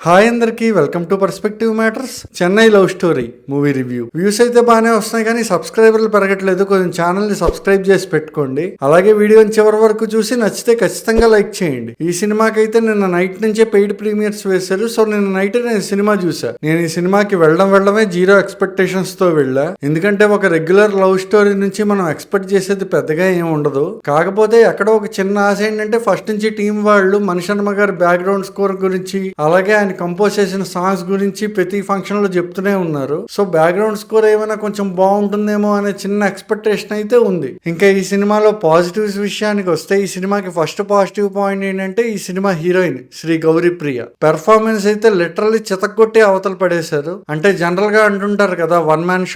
Hi అందరికి welcome to perspective matters. Chennai love story movie review. Views అయితే బాగానే వస్తున్నాయి కానీ సబ్స్క్రైబర్లు పెరగట్లేదు. కొంచెం ఛానల్ ని సబ్స్క్రైబ్ చేసి పెట్టుకోండి. అలాగే వీడియోని చివరి వరకు చూసి నచ్చితే ఖచ్చితంగా లైక్ చేయండి. ఈ సినిమాకైతే నిన్న నైట్ నుంచే పెయిడ్ ప్రీమియర్స్ వేశారు. సో నిన్న నైట్ నేను సినిమా చూసా. నేను ఈ సినిమాకి వెళ్ళడమే జీరో ఎక్స్పెక్టేషన్స్ తో వెళ్ళా. ఎందుకంటే ఒక రెగ్యులర్ లవ్ స్టోరీ నుంచి మనం ఎక్స్పెక్ట్ చేసేది పెద్దగా ఏం ఉండదు. కాకపోతే ఎక్కడో ఒక చిన్న ఆశ ఏంటంటే ఫస్ట్ నుంచి టీం వాళ్ళు మణిశర్మ గారి బ్యాక్గ్రౌండ్ స్కోర్ గురించి అలాగే కంపోజ్ చేసిన సాంగ్స్ గురించి ప్రతి ఫంక్షన్ లో చెప్తూనే ఉన్నారు. సో బ్యాక్గ్రౌండ్ స్కోర్ ఏమైనా కొంచెం బాగుంటుందేమో అనే చిన్న ఎక్స్పెక్టేషన్ అయితే ఉంది. ఇంకా ఈ సినిమాలో పాజిటివ్స్ విషయానికి వస్తే ఈ సినిమాకి ఫస్ట్ పాజిటివ్ పాయింట్ ఏంటంటే ఈ cinema heroine Sri Gouripriya performance అయితే లిటరల్లీ చితక్కొట్టి అవతల పడేశారు. అంటే జనరల్ గా అంటుంటారు కదా వన్ మ్యాన్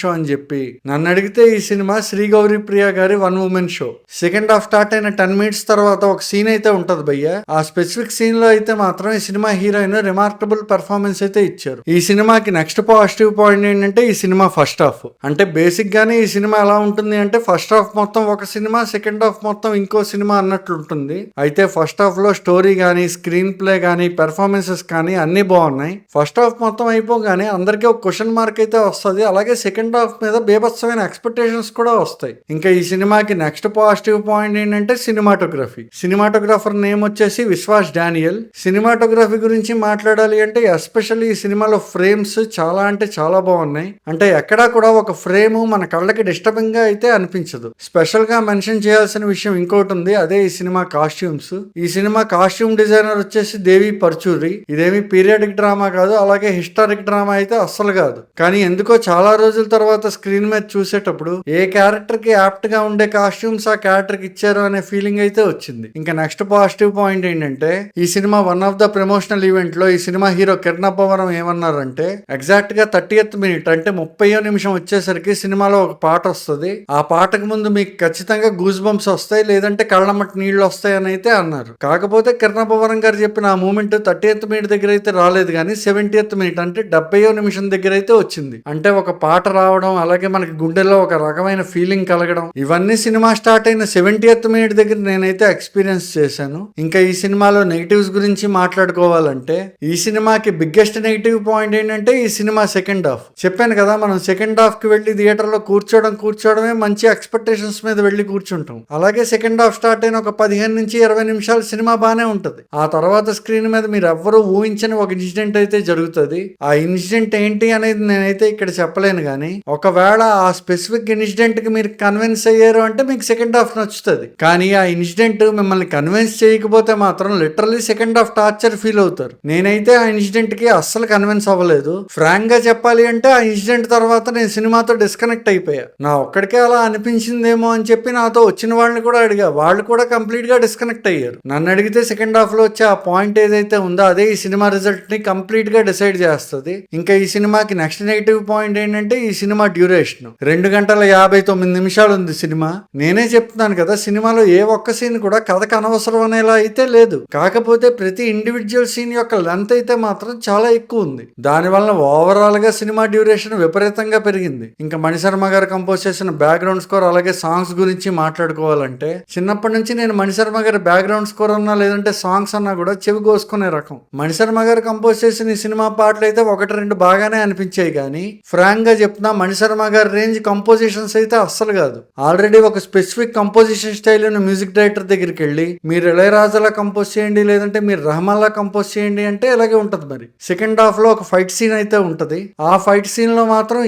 షో అని చెప్పి. నన్ను అడిగితే ఈ సినిమా శ్రీ గౌరీప్రియ గారి one women show. Second half start అయిన 10 minutes తర్వాత ఒక సీన్ అయితే ఉంటది భయ్య. ఆ స్పెసిఫిక్ సీన్ లో అయితే మాత్రం ఈ సినిమా హీరోయిన్ రిమార్కబుల్ పెర్ఫార్మెన్స్ అయితే ఇచ్చారు. ఈ సినిమాకి నెక్స్ట్ పాజిటివ్ పాయింట్ ఏంటంటే ఈ సినిమా ఫస్ట్ హాఫ్. అంటే బేసిక్ గానే ఈ సినిమా ఎలా ఉంటుంది అంటే ఫస్ట్ హాఫ్ మొత్తం ఒక సినిమా, సెకండ్ హాఫ్ మొత్తం ఇంకో సినిమా అన్నట్లు ఉంటుంది. అయితే ఫస్ట్ హాఫ్ లో స్టోరీ గానీ, స్క్రీన్ ప్లే గానీ, పెర్ఫార్మెన్సెస్ కానీ అన్ని బాగున్నాయి. ఫస్ట్ హాఫ్ మొత్తం అయిపోగానే అందరికీ ఒక క్వశ్చన్ మార్క్ అయితే వస్తుంది. అలాగే సెకండ్ హాఫ్ మీద బేభత్సమైన ఎక్స్పెక్టేషన్స్ కూడా వస్తాయి. ఇంకా ఈ సినిమాకి నెక్స్ట్ పాజిటివ్ పాయింట్ ఏంటంటే సినిమాటోగ్రఫీ. సినిమాటోగ్రాఫర్ నేమ్ వచ్చేసి విశ్వాస్ డానియల్. సినిమాటోగ్రఫీ గురించి మాట్లాడాలి అంటే ఎస్పెషల్లీ ఈ సినిమాలో ఫ్రేమ్స్ చాలా అంటే చాలా బాగున్నాయి. అంటే ఎక్కడా కూడా ఒక ఫ్రేమ్ మన కళ్ళకి డిస్టర్బింగ్ గా అయితే అనిపించదు. స్పెషల్ గా మెన్షన్ చేయాల్సిన విషయం ఇంకోటి ఉంది, అదే ఈ సినిమా కాస్ట్యూమ్స్. ఈ సినిమా కాస్ట్యూమ్ డిజైనర్ వచ్చేసి దేవి పర్చూరి. ఇదేమి పీరియాడిక్ డ్రామా కాదు, అలాగే హిస్టారిక్ డ్రామా అయితే అస్సలు కాదు. కానీ ఎందుకో చాలా రోజుల తర్వాత స్క్రీన్ మీద చూసేటప్పుడు ఏ క్యారెక్టర్ కి యాప్ట్ గా ఉండే కాస్ట్యూమ్స్ ఆ క్యారెక్టర్ కి ఇచ్చారు అనే ఫీలింగ్ అయితే వచ్చింది. ఇంకా నెక్స్ట్ పాజిటివ్ పాయింట్ ఏంటంటే ఈ cinema one of the promotional event లో ఈ సినిమా హీరో కిరణప్పవరం ఏమన్నారంటే ఎగ్జాక్ట్ గా 30th minute అంటే 30వ నిమిషం వచ్చేసరికి సినిమాలో ఒక పాట వస్తుంది. ఆ పాటకు ముందు మీకు ఖచ్చితంగా గూస్ బంప్స్ వస్తాయి, లేదంటే కళ్ళమట్టి నీళ్లు వస్తాయి అని అయితే అన్నారు. కాకపోతే కిరణప్పవరం గారు చెప్పిన ఆ మూమెంట్ 30th minute దగ్గర అయితే రాలేదు కానీ 70th minute అంటే 70వ నిమిషం దగ్గర అయితే వచ్చింది. అంటే ఒక పాట రావడం, అలాగే మనకి గుండెల్లో ఒక రకమైన ఫీలింగ్ కలగడం, ఇవన్నీ సినిమా స్టార్ట్ అయిన 70th minute దగ్గర నేనైతే ఎక్స్పీరియన్స్ చేశాను. ఇంకా ఈ సినిమాలో నెగిటివ్స్ గురించి మాట్లాడుకోవాలంటే ఈ సినిమాకి బిగ్గెస్ట్ నెగిటివ్ పాయింట్ ఏంటంటే ఈ సినిమా సెకండ్ హాఫ్. చెప్పాను కదా మనం సెకండ్ హాఫ్ కి వెళ్లి థియేటర్ లో కూర్చోవడమే మంచి ఎక్స్పెక్టేషన్స్ మీద వెళ్లి కూర్చుంటాం. అలాగే సెకండ్ హాఫ్ స్టార్ట్ అయిన ఒక 15 నుంచి 20 నిమిషాలు సినిమా బానే ఉంటది. ఆ తర్వాత స్క్రీన్ మీద మీరు ఎవ్వరూ ఊహించని ఒక ఇన్సిడెంట్ అయితే జరుగుతుంది. ఆ ఇన్సిడెంట్ ఏంటి అనేది నేనైతే ఇక్కడ చెప్పలేను కానీ ఒకవేళ ఆ స్పెసిఫిక్ ఇన్సిడెంట్ కి మీరు కన్విన్స్ అయ్యారు అంటే మీకు సెకండ్ హాఫ్ నచ్చుతుంది. కానీ ఆ ఇన్సిడెంట్ మిమ్మల్ని కన్విన్స్ చేయకపోతే మాత్రం literally second half torture feel అవుతారు. నేనైతే ఆ ఇన్సిడెంట్ కి అస్సలు కన్విన్స్ అవ్వలేదు. ఫ్రాంక్ గా చెప్పాలి అంటే ఆ ఇన్సిడెంట్ తర్వాత నేను సినిమాతో డిస్కనెక్ట్ అయిపోయా. నా ఒక్కడికే అలా అనిపించిందేమో అని చెప్పి నాతో వచ్చిన వాళ్ళని కూడా అడిగా, వాళ్ళు కూడా కంప్లీట్ గా డిస్కనెక్ట్ అయ్యారు. నన్ను అడిగితే సెకండ్ హాఫ్ లో వచ్చే ఆ పాయింట్ ఏదైతే ఉందో అదే ఈ సినిమా రిజల్ట్ ని కంప్లీట్ గా డిసైడ్ చేస్తుంది. ఇంకా ఈ సినిమాకి నెక్స్ట్ నెగిటివ్ పాయింట్ ఏంటంటే ఈ సినిమా డ్యూరేషన్ 2 గంటల 59 నిమిషాలు ఉంది సినిమా. నేనే చెప్తున్నాను కదా సినిమాలో ఏ ఒక్క సీన్ కూడా కథకు అనవసరం అనేలా అయితే లేదు. కాకపోతే ప్రతి ఇండివిజువల్ సీన్ యొక్క లెంత్ అయితే మాత్రం చాలా ఎక్కువ ఉంది. దానివల్ల ఓవరాల్ గా సినిమా డ్యూరేషన్ విపరీతంగా పెరిగింది. ఇంకా మణిశర్మ గారు కంపోజ్ చేసిన బ్యాక్గ్రౌండ్ స్కోర్ అలాగే సాంగ్స్ గురించి మాట్లాడుకోవాలంటే చిన్నప్పటి నుంచి నేను మణిశర్మ గారి బ్యాక్గ్రౌండ్ స్కోర్ అన్నా లేదంటే సాంగ్స్ అన్నా కూడా చెవి కోసుకునే రకం. మణిశర్మ గారు కంపోజ్ చేసిన ఈ సినిమా పాటలు అయితే 1-2 బాగానే అనిపించాయి కానీ ఫ్రాంక్ గా చెప్తున్నా మణిశర్మ గారి రేంజ్ కంపోజిషన్స్ అయితే అస్సలు కాదు. ఆల్రెడీ ఒక స్పెసిఫిక్ కంపోజిషన్ స్టైల్ ఉన్న మ్యూజిక్ డైరెక్టర్ దగ్గరికి వెళ్ళి మీరు ఇళయరాజాలా కంపోజ్ చేయండి, లేదంటే మీరు రహమాన్లా కంపోజ్ చేయండి అంటే ఇలాగే ఉంటది. మరి సెకండ్ హాఫ్ లో ఒక ఫైట్ సీన్ అయితే ఉంటది. ఆ ఫైట్ సీన్ లో మాత్రం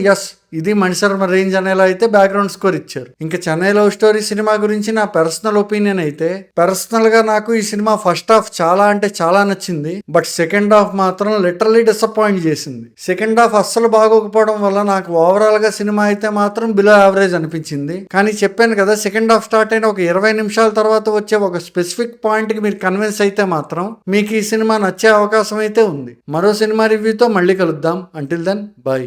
ఇది మణిశర్మ రేంజ్ అనేలా అయితే బ్యాక్గ్రౌండ్ స్కోర్ ఇచ్చారు. ఇంకా చెన్నై లవ్ స్టోరీ సినిమా గురించి నా పర్సనల్ ఒపీనియన్ అయితే పర్సనల్ గా నాకు ఈ సినిమా ఫస్ట్ హాఫ్ చాలా అంటే చాలా నచ్చింది. బట్ సెకండ్ హాఫ్ మాత్రం లిటరల్లీ డిసప్పాయింట్ చేసింది. సెకండ్ హాఫ్ అస్సలు బాగోకపోవడం వల్ల నాకు ఓవరాల్ గా సినిమా అయితే మాత్రం బిలో యావరేజ్ అనిపించింది. కానీ చెప్పాను కదా సెకండ్ హాఫ్ స్టార్ట్ అయిన ఒక 20 నిమిషాల తర్వాత వచ్చే ఒక స్పెసిఫిక్ పాయింట్ కి మీరు కన్విన్స్ అయితే మాత్రం మీకు ఈ సినిమా నచ్చే అవకాశం అయితే ఉంది. మరో సినిమా రివ్యూతో మళ్ళీ కలుద్దాం. Until then by.